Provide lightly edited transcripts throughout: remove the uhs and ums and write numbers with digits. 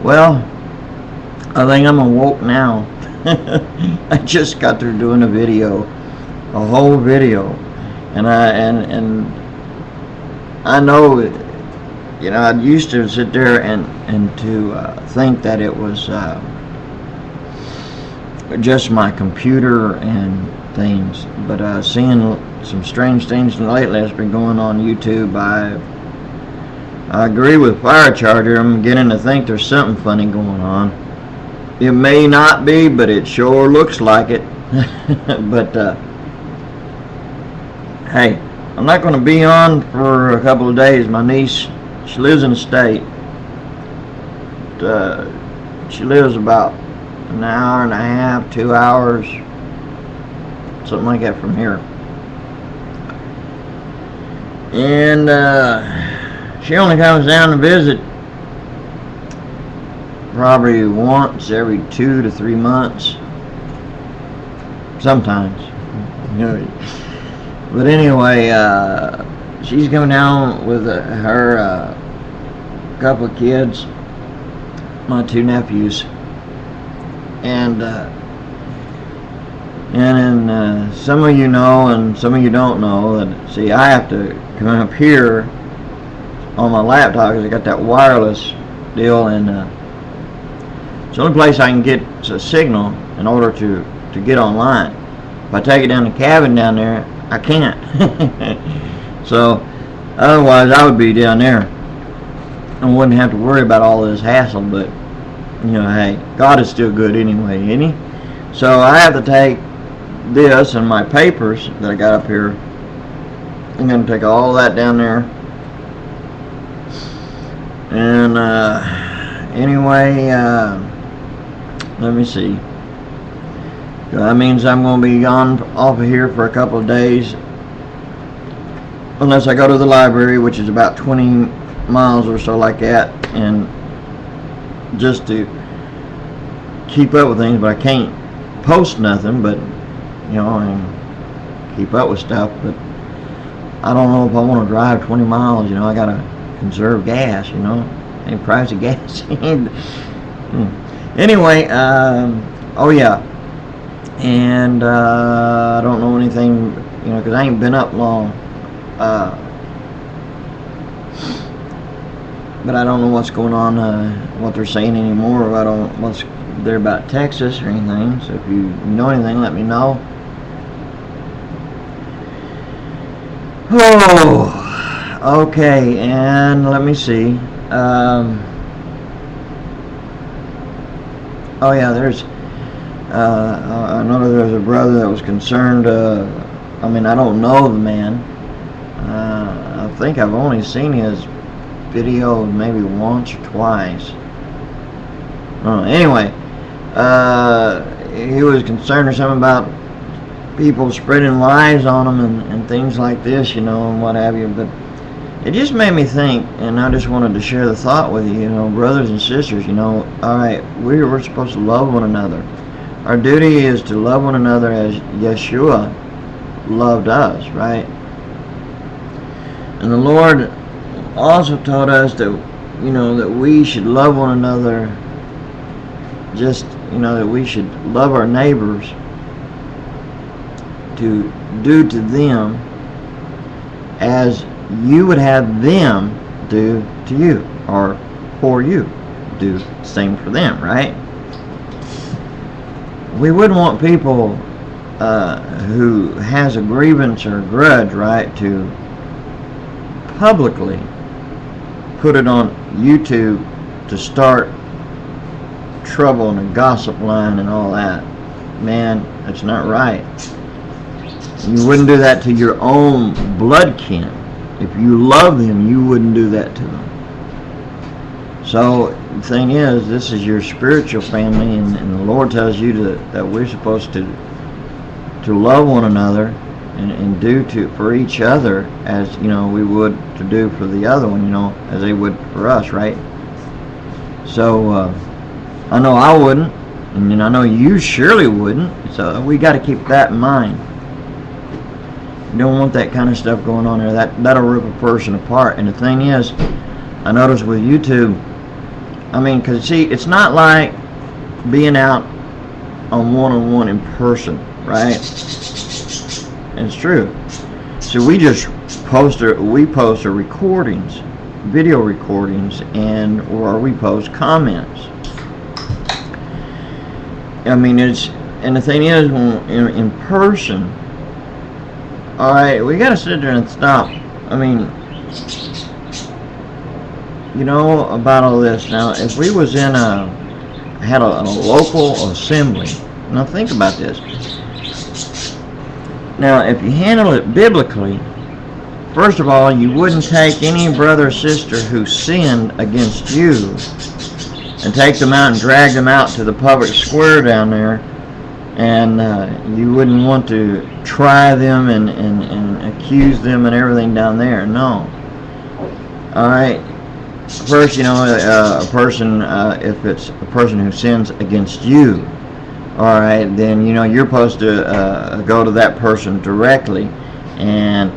Well, I think I'm awoke now. I just got through doing a video, a whole video, and I know, I used to sit there and to think that it was just my computer and things, but seeing some strange things lately that's been going on YouTube, I agree with Fire Charger. I'm beginning to think there's something funny going on. It may not be, but it sure looks like it. But hey, I'm not going to be on for a couple of days. My niece, she lives in the state. She lives about an hour and a half, 2 hours, something like that from here. And she only comes down to visit probably once every 2 to 3 months, sometimes. But anyway, she's coming down with her couple of kids, my 2 nephews, and some of you know and some of you don't know that, see, I have to come up here on my laptop because I got that wireless deal, and it's the only place I can get a signal in order to get online. If I take it down the cabin down there, I can't. So otherwise I would be down there and wouldn't have to worry about all this hassle. But hey, God is still good anyway, isn't he? So I have to take this and my papers that I got up here. I'm going to take all that down there. And anyway, let me see. That means I'm going to be gone off of here for a couple of days, unless I go to the library, which is about 20 miles or so like that, and just to keep up with things. But I can't post nothing, but and keep up with stuff. But I don't know if I want to drive 20 miles. I gotta conserve gas. And price of gas. Anyway, oh yeah, and I don't know anything, because I ain't been up long. But I don't know what's going on, what they're saying anymore. I don't know what's there about Texas or anything. So if you know anything, let me know. Oh, okay, and let me see. Oh yeah, there's I know there's a brother that was concerned. I don't know the man. I think I've only seen his video maybe once or twice. Anyway, he was concerned or something about people spreading lies on him and things like this, and what have you. But it just made me think, and I just wanted to share the thought with you, brothers and sisters, all right, we're supposed to love one another. Our duty is to love one another as Yeshua loved us, right? And the Lord also taught us that, that we should love one another, just, that we should love our neighbors, to do to them as you would have them do to you, or for you, do the same for them, right? We wouldn't want people who has a grievance or a grudge, right, to publicly put it on YouTube to start trouble and a gossip line and all that. Man, that's not right. You wouldn't do that to your own blood kin. If you love them, you wouldn't do that to them. So the thing is, this is your spiritual family, and the Lord tells you that we're supposed to love one another and do for each other as we would to do for the other one, as they would for us, right? So I know I wouldn't, and I know you surely wouldn't. So we got to keep that in mind. You don't want that kind of stuff going on there. That'll rip a person apart. And the thing is, I noticed with YouTube, I mean, because see, it's not like being out on one-on-one in person, right? It's true. So we just post our recordings, video recordings, or we post comments. I mean, and the thing is, when in person, all right, we got to sit there and stop. I mean, you know about all this. Now, if we was in had a local assembly, now think about this. Now, if you handle it biblically, first of all, you wouldn't take any brother or sister who sinned against you and take them out and drag them out to the public square down there, and you wouldn't want to try them and accuse them and everything down there. No. All right. First, you know, a person, if it's a person who sins against you, all right, then, you know, you're supposed to go to that person directly. And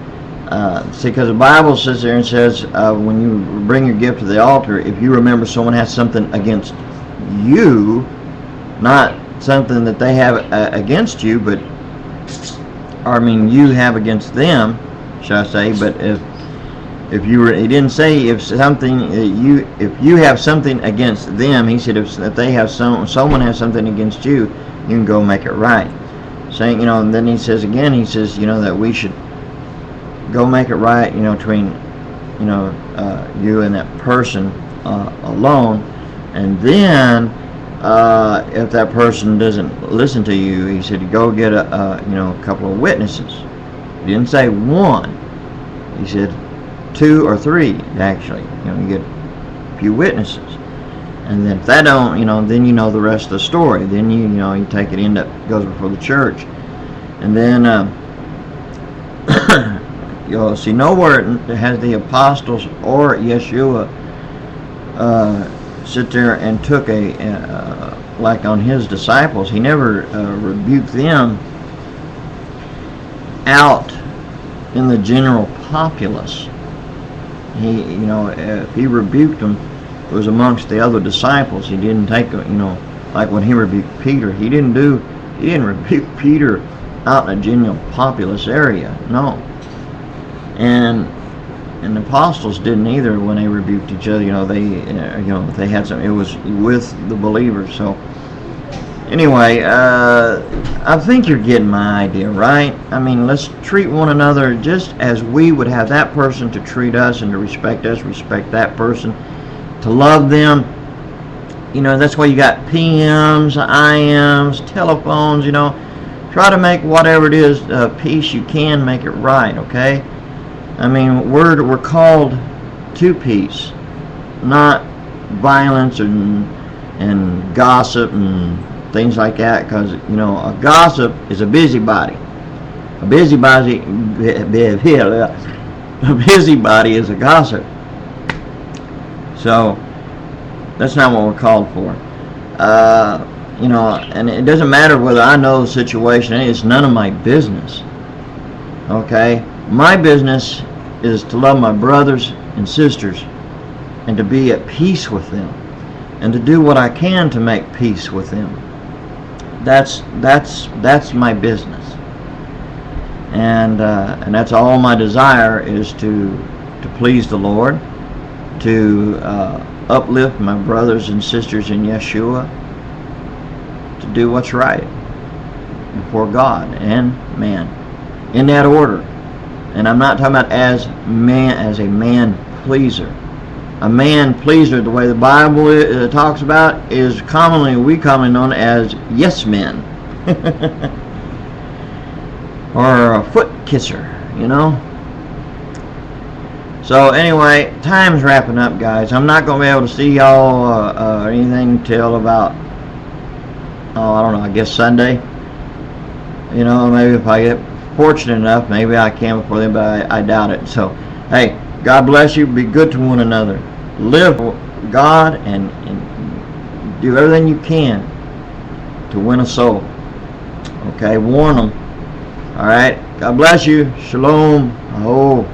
see, because the Bible sits there and says, when you bring your gift to the altar, if you remember someone has something against you, not something that they have against you, but, or I mean, you have against them, shall I say? But if you were, he didn't say if something if you have something against them. He said if they have someone has something against you, you can go make it right. Saying, you know, and then he says again, he says, you know, that we should go make it right, you know, between, you know, you and that person alone. And then if that person doesn't listen to you, he said, go get you know, a couple of witnesses. He didn't say one. He said 2 or 3, actually. You know, you get a few witnesses. And then if that don't, you know, then you know the rest of the story. Then you know, you take it goes before the church. And then you'll see nowhere it has the apostles or Yeshua sit there and took like on his disciples. He never rebuked them out in the general populace. He, you know, if he rebuked them, it was amongst the other disciples. He didn't take, you know, like when he rebuked Peter. He didn't rebuke Peter out in a general populous area. No. And the apostles didn't either when they rebuked each other. You know, they had some. It was with the believers. So anyway, I think you're getting my idea, right? I mean, let's treat one another just as we would have that person to treat us and to respect us, respect that person, to love them. You know, that's why you got PMs, IMs, telephones, you know. Try to make whatever it is peace you can, make it right, okay? I mean, we're called to peace, not violence and gossip and things like that, because, you know, a gossip is a busybody. A busybody is a gossip. So that's not what we're called for. You know, and it doesn't matter whether I know the situation. It's none of my business. Okay? My business is to love my brothers and sisters and to be at peace with them and to do what I can to make peace with them. That's my business. And that's all my desire is to please the Lord, to uplift my brothers and sisters in Yeshua, to do what's right before God and man, in that order. And I'm not talking about as a man pleaser. A man pleaser, the way the Bible talks about, is commonly known as yes men, or a foot kisser, you know. So anyway, time's wrapping up, guys. I'm not going to be able to see y'all anything till about, I don't know, I guess Sunday. You know, maybe if I get fortunate enough, maybe I can before then, but I doubt it. So, hey, God bless you. Be good to one another. Live for God and do everything you can to win a soul. Okay, warn them. All right. God bless you. Shalom. HaHo.